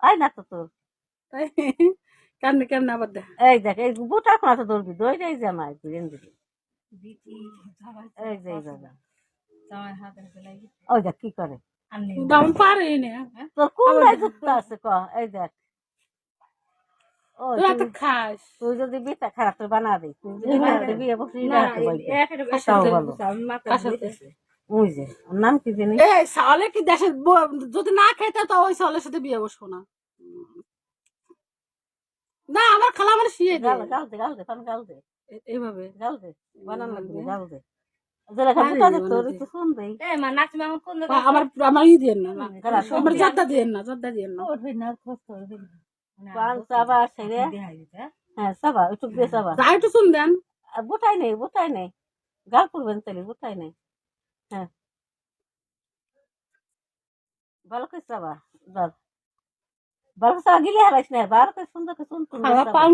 আয় না তো তোর কেমনে কেমনে আবার দেখ এই দেখ এই বুটা কোনা তো ধরবি ধরে এই যে আমার দিলেন দিদি এই যে এইভাবে ওই দেখ কি করে দাম পারে না তোর কোনটাই যুক্ত আছে ক এই দেখ ও তুই এত খাস তুই যদি বিটা খারাপ তুই বানা দিস তুই যদি বিয়ে বিয়ে বসে না ওই যে ওর নাম কি জানি এই সালে কি দেশে যদি না খেতে তো ওই সালের সাথে বিয়ে বসবো না না আমার খালা আমার শিয়ে দে গাল দে পান গাল দে এইভাবে গাল দে বানান লাগবে গাল দে যারা খাবুটা দে তোর একটু শুন দেই আমার আমার ই দিয়েন না আমার জাদা দিয়েন না জাদা দিয়েন না পান সাবা সেরে হ্যাঁ সাবা একটু দিয়ে সাবা যাই একটু শুন দেন বুটাই নেই গাল করবেন তাহলে বুটাই নেই হ্যাঁ ভালো করে সাবা ভালো সাবা গিলে হারাইস না ভালো করে সুন্দর করে শুন পান